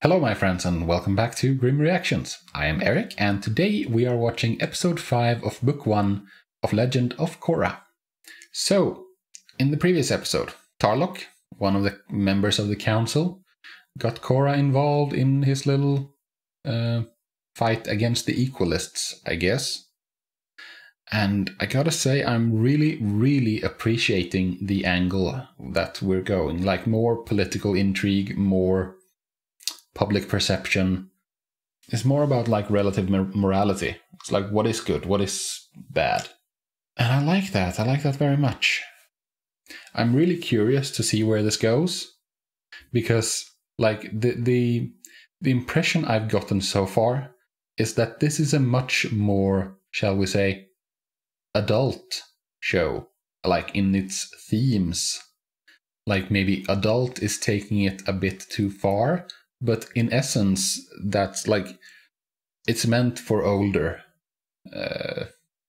Hello my friends and welcome back to Grim Reactions. I am Eric and today we are watching episode 5 of book 1 of Legend of Korra. So, in the previous episode, Tarlok, one of the members of the council, got Korra involved in his little fight against the Equalists, I guess. And I gotta say, I'm really appreciating the angle that we're going. Like more political intrigue, more public perception. It's more about like relative morality. It's like what is good, what is bad. And I like that very much. I'm really curious to see where this goes. Because like the impression I've gotten so far is that this is a much more, shall we say, adult show. Like in its themes. Like maybe adult is taking it a bit too far. But in essence, that's like, it's meant for older,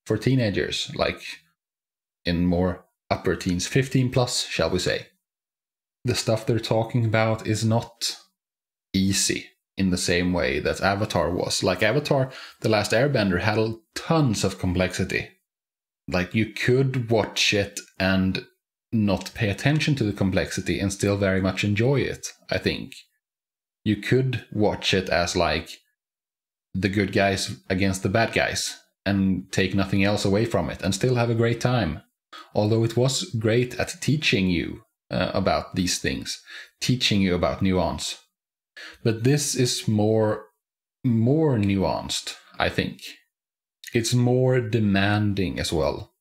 for teenagers, like in more upper teens, 15 plus, shall we say. The stuff they're talking about is not easy in the same way that Avatar was. Like Avatar, The Last Airbender had tons of complexity. Like you could watch it and not pay attention to the complexity and still very much enjoy it, I think. You could watch it as like the good guys against the bad guys and take nothing else away from it and still have a great time. Although it was great at teaching you about these things, teaching you about nuance. But this is more nuanced, I think. It's more demanding as well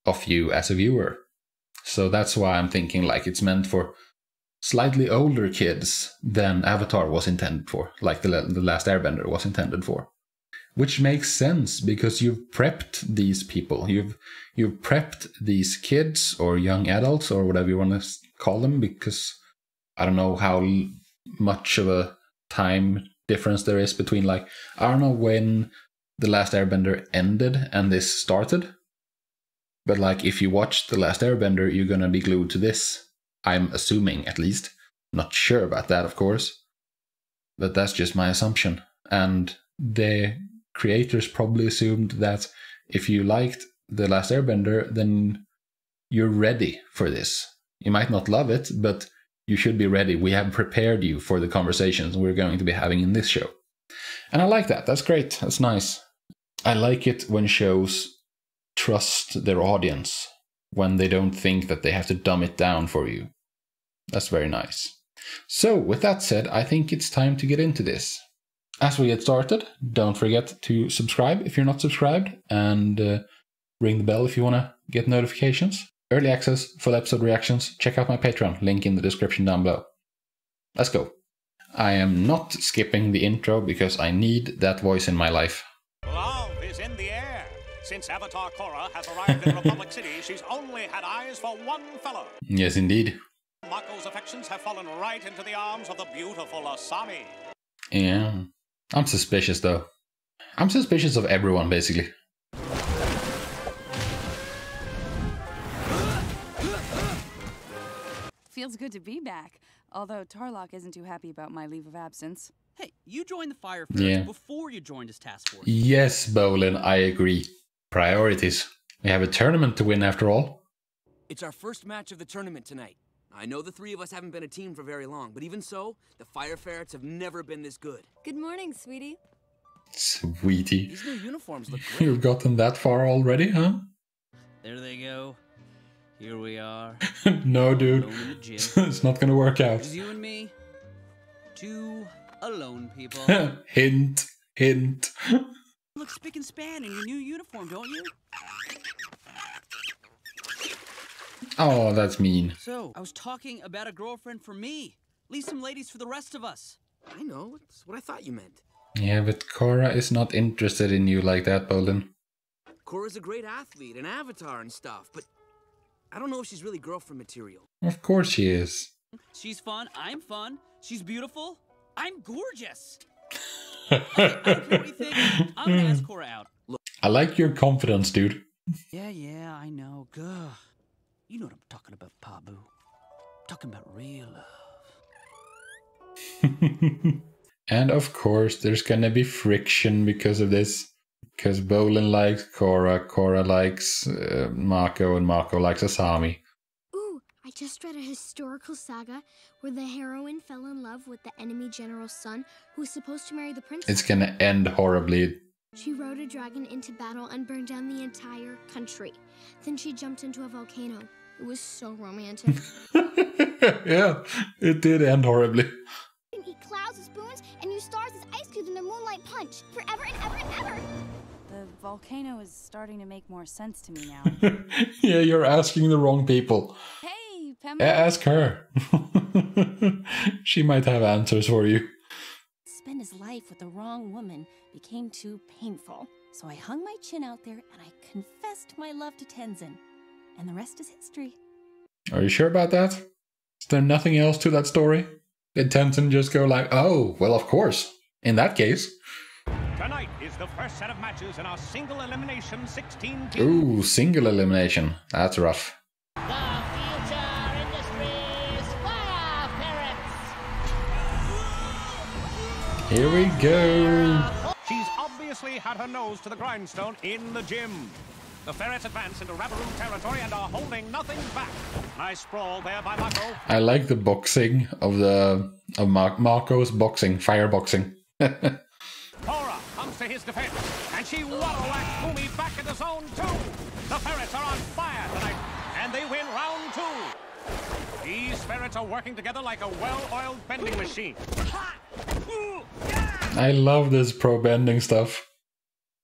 of you as a viewer. So that's why I'm thinking like it's meant for slightly older kids than Avatar was intended for, like the Last Airbender was intended for. Which makes sense, because you've prepped these people. You've prepped these kids, or young adults, or whatever you want to call them, because I don't know how much of a time difference there is between, like, I don't know when The Last Airbender ended and this started. But, like, if you watch The Last Airbender, you're gonna be glued to this. I'm assuming, at least. Not sure about that, of course. But that's just my assumption. And the creators probably assumed that if you liked The Last Airbender, then you're ready for this. You might not love it, but you should be ready. We have prepared you for the conversations we're going to be having in this show. And I like that. That's great. That's nice. I like it when shows trust their audience, when they don't think that they have to dumb it down for you. That's very nice. So, with that said, I think it's time to get into this. As we get started, don't forget to subscribe if you're not subscribed, and ring the bell if you want to get notifications. Early access, full episode reactions, check out my Patreon, link in the description down below. Let's go. I am not skipping the intro because I need that voice in my life. Love is in the air. Since Avatar Korra has arrived in Republic City, she's only had eyes for one fellow. Yes, indeed. Mako's affections have fallen right into the arms of the beautiful Asami. Yeah. I'm suspicious, though. I'm suspicious of everyone, basically. Feels good to be back, although Tarlok isn't too happy about my leave of absence. Hey, you joined the Fire Ferrets before you joined his task force. Yes, Bolin, I agree. Priorities. We have a tournament to win after all. It's our first match of the tournament tonight. I know the three of us haven't been a team for very long, but even so, the Fire Ferrets have never been this good. Good morning, sweetie. Sweetie. These new uniforms look great. You've gotten that far already, huh? There they go. Here we are. No, dude. Alone in the gym. It's not gonna work out. Just you and me. Two alone people. Hint. Hint. You look spick and span in your new uniform, don't you? Oh, that's mean. So, I was talking about a girlfriend for me. Leave some ladies for the rest of us. I know, it's what I thought you meant. Yeah, but Korra is not interested in you like that, Bolin. Korra's a great athlete, an avatar and stuff, but I don't know if she's really girlfriend material. Of course she is. She's fun, I'm fun. She's beautiful, I'm gorgeous. Okay, I don't care what you think. I'm gonna ask Korra out. Look, I like your confidence, dude. Yeah, I know. Gah. You know what I'm talking about, Pabu. Talking about real love. And of course, there's gonna be friction because of this. Because Bolin likes Korra, Korra likes Mako, and Mako likes Asami. Ooh, I just read a historical saga where the heroine fell in love with the enemy general's son who was supposed to marry the princess. It's gonna end horribly. She rode a dragon into battle and burned down the entire country. Then she jumped into a volcano. It was so romantic. Yeah, it did end horribly. You can eat clouds as spoons and use stars as ice cubes in a moonlight punch forever and ever and ever. The volcano is starting to make more sense to me now. Yeah, you're asking the wrong people. Hey, Pamela. Ask her. She might have answers for you. Spend his life with the wrong woman became too painful. So I hung my chin out there and I confessed my love to Tenzin. And the rest is history. Are you sure about that? Is there nothing else to that story? Did Tenzin just go like, oh, well, of course. In that case. Tonight is the first set of matches in our single elimination 16 team. Ooh, single elimination. That's rough. The Future Industries Fire Ferrets! Here we go. She's obviously had her nose to the grindstone in the gym. The Ferrets advance into Rabaru territory and are holding nothing back. Nice sprawl there by Mako. I like the boxing of Mako's boxing, fire boxing. Korra comes to his defense, and she waddle-whacks Fumi back into zone 2. The Ferrets are on fire tonight, and they win round 2. These Ferrets are working together like a well-oiled bending machine. I love this pro bending stuff.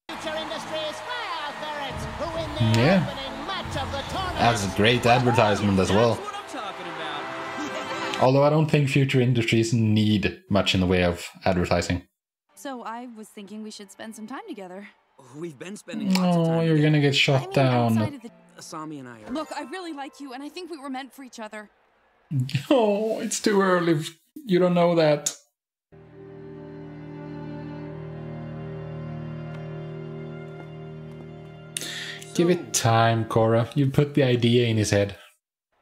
Future Industries Fire Ferrets who win their Yeah. opening match of the tournament. That's a great advertisement as well. That's what I'm talking about. Although I don't think Future Industries need much in the way of advertising. So I was thinking we should spend some time together. We've been spending lots of Oh, time you're together. gonna get shot down. outside of the... Asami and I are... Look, I really like you, and I think we were meant for each other. Oh, it's too early. You don't know that. Give it time, Korra. You put the idea in his head.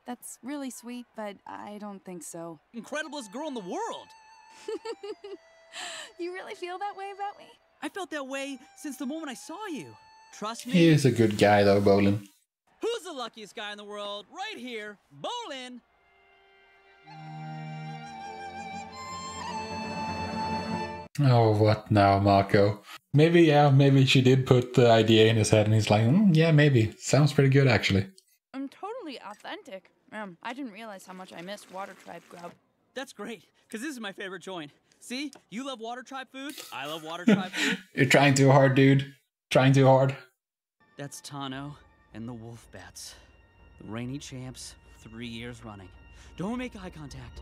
That's really sweet, but I don't think so. Incrediblest girl in the world. You really feel that way about me? I felt that way since the moment I saw you. Trust me. He is a good guy though, Bolin. Who's the luckiest guy in the world? Right here, Bolin. Oh, what now, Mako? Maybe she did put the idea in his head and he's like, yeah, maybe. Sounds pretty good, actually. I'm totally authentic. I didn't realize how much I missed Water Tribe Grub. That's great, because this is my favorite joint. See, you love Water Tribe food. I love Water Tribe food. You're trying too hard, dude. Trying too hard. That's Tano and the Wolf Bats. The reigning champs, 3 years running. Don't make eye contact.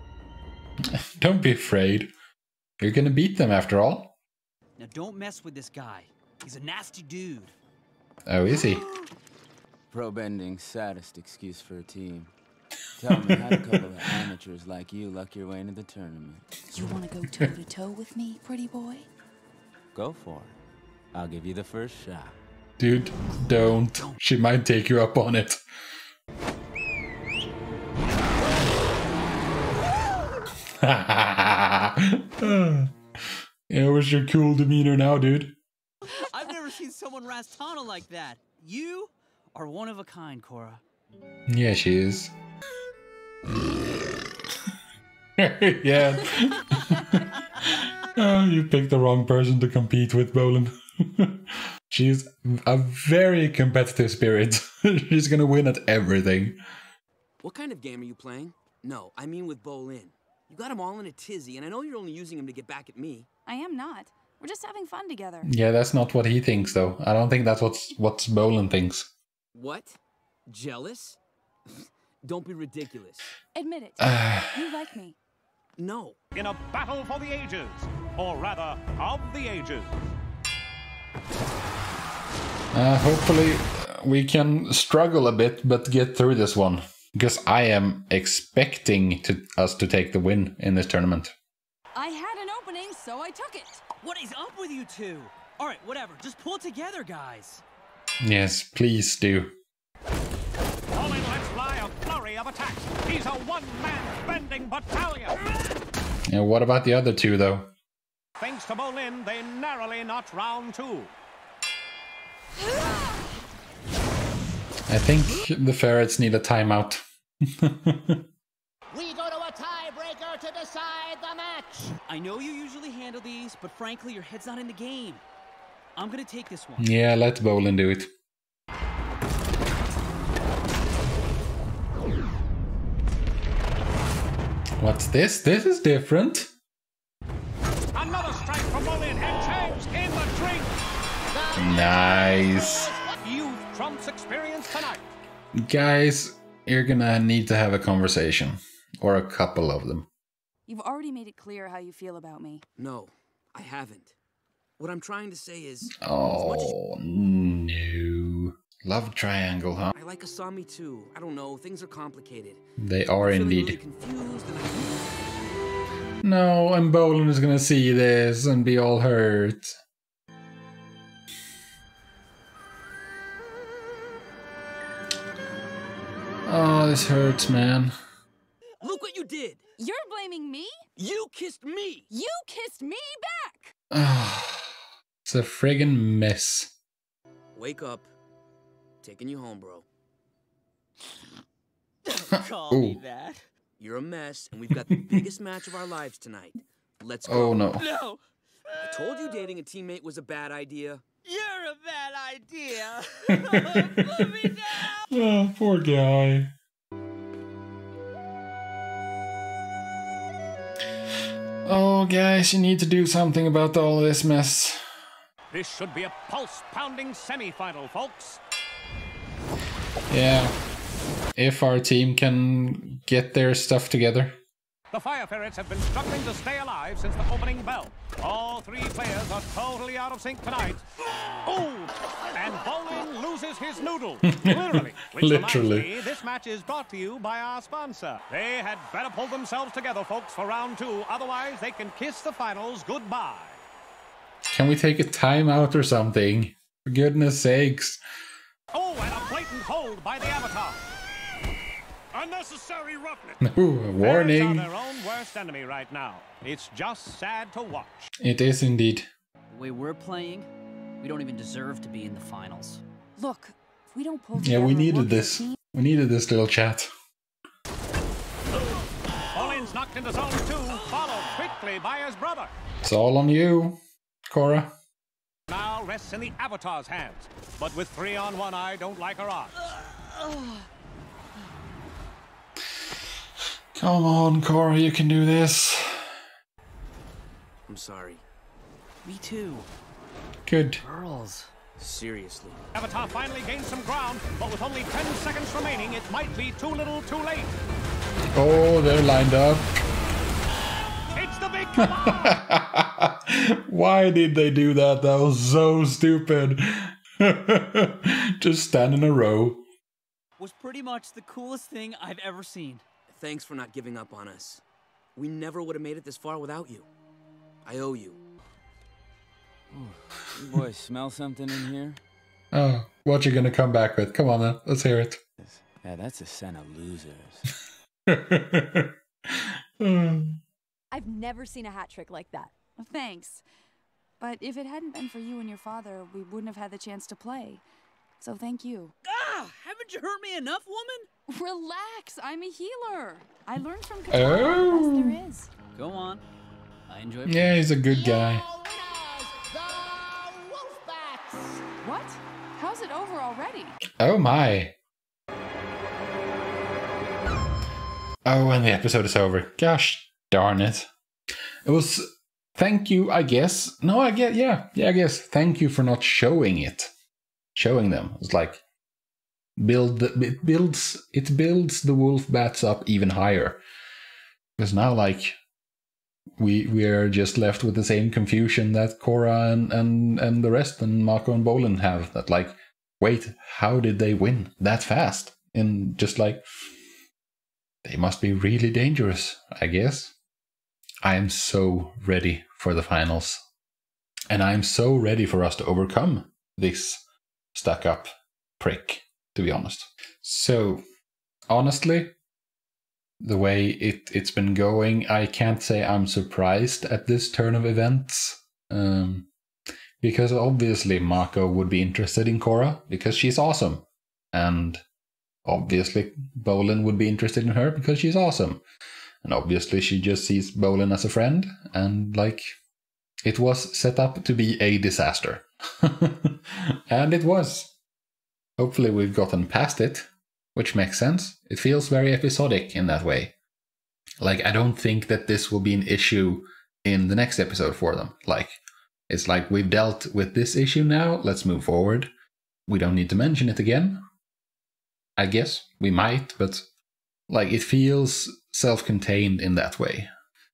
Don't be afraid. You're gonna beat them after all. Now don't mess with this guy. He's a nasty dude. Oh, is he? Pro bending's saddest excuse for a team. Tell me, how do a couple of amateurs like you luck your way into the tournament? You want to go toe-to-toe with me, pretty boy? Go for it. I'll give you the first shot. Dude, don't. She might take you up on it. Yeah, what's your cool demeanor now, dude? I've never seen someone razz Tano like that. You are one of a kind, Korra. Yeah, she is. Yeah. Oh, you picked the wrong person to compete with, Bolin. She's a very competitive spirit. She's gonna win at everything. What kind of game are you playing? No, I mean with Bolin. You got him all in a tizzy, and I know you're only using him to get back at me. I am not. We're just having fun together. Yeah, that's not what he thinks, though. I don't think that's what Bolin thinks. What? Jealous? Don't be ridiculous. Admit it. You like me. No. In a battle for the ages, or rather, of the ages. Hopefully we can struggle a bit, but get through this one. Because I am expecting us to take the win in this tournament. I had an opening, so I took it. What is up with you two? All right, whatever. Just pull it together, guys. Yes, please do. Bolin lets fly a flurry of attacks. He's a one-man bending battalion. And what about the other two, though? Thanks to Bolin, they narrowly notch round 2. I think the ferrets need a timeout. We go to a tiebreaker to decide the match. I know you usually handle these, but frankly, your head's not in the game. I'm gonna take this one. Yeah, let Bolin do it. What's this? This is different. Another strike from Bolin, and Chang's in the drink. Nice. Youth trumps experience tonight. Guys, you're gonna need to have a conversation. Or a couple of them. You've already made it clear how you feel about me. No, I haven't. What I'm trying to say is... Oh, no. Love triangle, huh? I like Asami too. I don't know, things are complicated. They are I'm indeed. really confused and No, and Bolin is gonna see this and be all hurt. Oh, this hurts, man. Look what you did! You're blaming me? You kissed me! You kissed me back! It's a friggin' mess. Wake up. Taking you home, bro. Don't call me that. You're a mess, and we've got the biggest match of our lives tonight. Let's go. Oh, no. No! I told you dating a teammate was a bad idea. You're a bad idea! Put me down! Oh, poor guy. Oh, guys, you need to do something about all this mess. This should be a pulse-pounding semi-final, folks. Yeah. If our team can get their stuff together. The Fire Ferrets have been struggling to stay alive since the opening bell. All 3 players are totally out of sync tonight. Ooh! And Bolin loses his noodle. Literally. Which Literally. reminds me, this match is brought to you by our sponsor. They had better pull themselves together, folks, for round 2. Otherwise, they can kiss the finals goodbye. Can we take a timeout or something? For goodness sakes. Oh, and a blatant hold by the Avatar. Unnecessary roughness. Ooh, a warning. Ferrets are their own worst enemy right now. It's just sad to watch. It is indeed. The way we're playing, we don't even deserve to be in the finals. Look, if we don't pull Yeah, together we and needed work as a this. team- We needed this little chat. Bolin's knocked into zone 2, followed quickly by his brother. It's all on you, Cora. Now rests in the Avatar's hands. But with 3 on 1, I don't like her odds. Come on, Cora, you can do this. I'm sorry. Me too. Good. Girls. Seriously. Avatar finally gains some ground, but with only 10 seconds remaining, it might be too little too late. Oh, they're lined up. It's the big command! Why did they do that? That was so stupid. Just stand in a row. Was pretty much the coolest thing I've ever seen. Thanks for not giving up on us. We never would have made it this far without you. I owe you. You boys smell something in here? Oh, what you gonna come back with? Come on then, let's hear it. Yeah, that's a scent of losers. I've never seen a hat trick like that. Well, thanks. But if it hadn't been for you and your father, we wouldn't have had the chance to play. So thank you. Ah! Haven't you hurt me enough, woman? Relax, I'm a healer. I learned from Katara. Oh. The best there is. Go on. I enjoy Yeah, he's a good guy. The Wolfbats. What? How's it over already? Oh my. Oh, and the episode is over. Gosh darn it. It was... Thank you, I guess. No, I get... Yeah, I guess. Thank you for not showing it. Showing them. It's like... It builds the Wolfbats up even higher. Because now, like... We are just left with the same confusion that Cora and the rest and Mako and Bolin have. That like, wait, how did they win that fast? And just like, they must be really dangerous, I guess. I am so ready for the finals. And I'm so ready for us to overcome this stuck-up prick, to be honest. So, honestly, the way it's been going, I can't say I'm surprised at this turn of events. Because obviously Mako would be interested in Korra because she's awesome. And obviously Bolin would be interested in her because she's awesome. And obviously she just sees Bolin as a friend. And like, it was set up to be a disaster. And it was. Hopefully we've gotten past it, which makes sense. It feels very episodic in that way. Like, I don't think that this will be an issue in the next episode for them. Like, it's like, we've dealt with this issue now, let's move forward. We don't need to mention it again. I guess we might, but like, it feels self-contained in that way.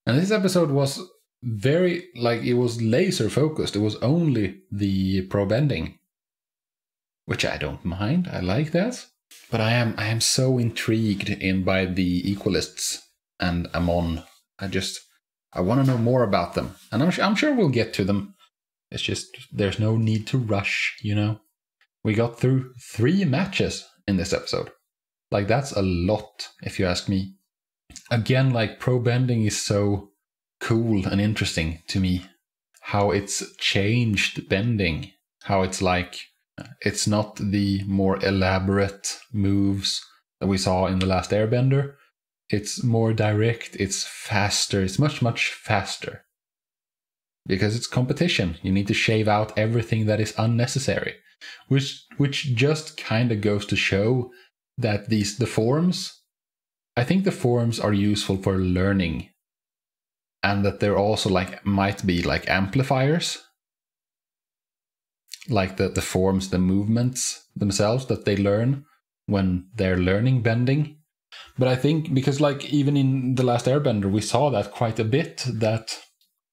And this episode was very, like, it was laser focused. It was only the probe ending, which I don't mind. I like that. But I am so intrigued by the Equalists and Amon. I want to know more about them. And I'm sure we'll get to them. It's just, there's no need to rush, you know? We got through 3 matches in this episode. Like, that's a lot, if you ask me. Again, like, probe ending is so cool and interesting to me. How it's changed bending. How it's like, it's not the more elaborate moves that we saw in The Last Airbender. It's more direct, it's faster, it's much, much faster. Because it's competition. You need to shave out everything that is unnecessary. Which just kind of goes to show that the forms, I think the forms are useful for learning. And that they're also like, might be like amplifiers. Like the forms, the movements themselves that they learn when they're learning bending. But I think, because like even in The Last Airbender, we saw that quite a bit, that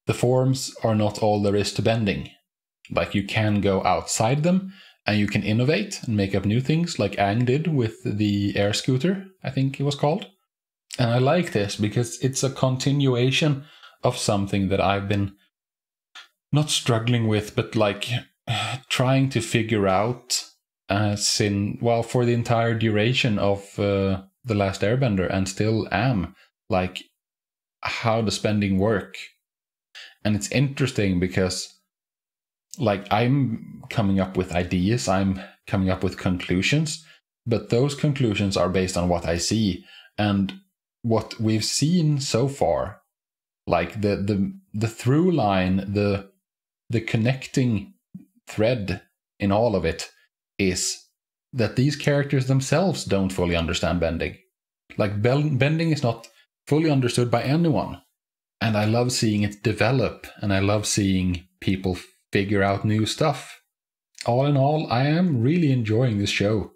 the forms are not all there is to bending. Like, you can go outside them and you can innovate and make up new things, like Aang did with the air scooter, I think it was called. And I like this because it's a continuation of something that I've been not struggling with, but like trying to figure out for the entire duration of The Last Airbender, and still am, like, how does bending work? And it's interesting because, like, I'm coming up with ideas, I'm coming up with conclusions, but those conclusions are based on what I see. And what we've seen so far, like the through line, the connecting thread in all of it is that these characters themselves don't fully understand bending. Like, bending is not fully understood by anyone. And I love seeing it develop, and I love seeing people figure out new stuff. All in all, I am really enjoying this show.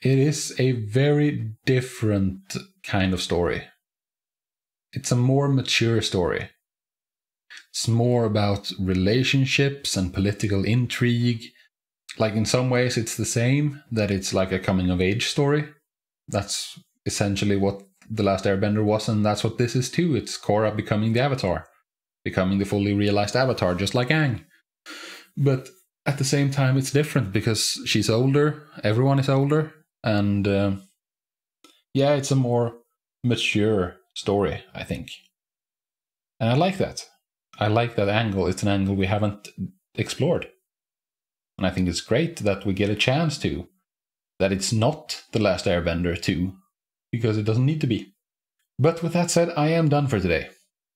It is a very different kind of story. It's a more mature story. It's more about relationships and political intrigue. Like, in some ways it's the same, that it's like a coming-of-age story. That's essentially what The Last Airbender was, and that's what this is too. It's Korra becoming the Avatar. Becoming the fully realized Avatar, just like Aang. But at the same time, it's different because she's older, everyone is older, and yeah, it's a more mature story, I think. And I like that. I like that angle. It's an angle we haven't explored. And I think it's great that we get a chance to. That it's not The Last Airbender 2, because it doesn't need to be. But with that said, I am done for today.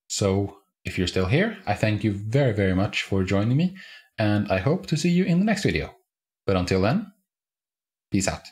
So if you're still here, I thank you very, very much for joining me, and I hope to see you in the next video. But until then, peace out.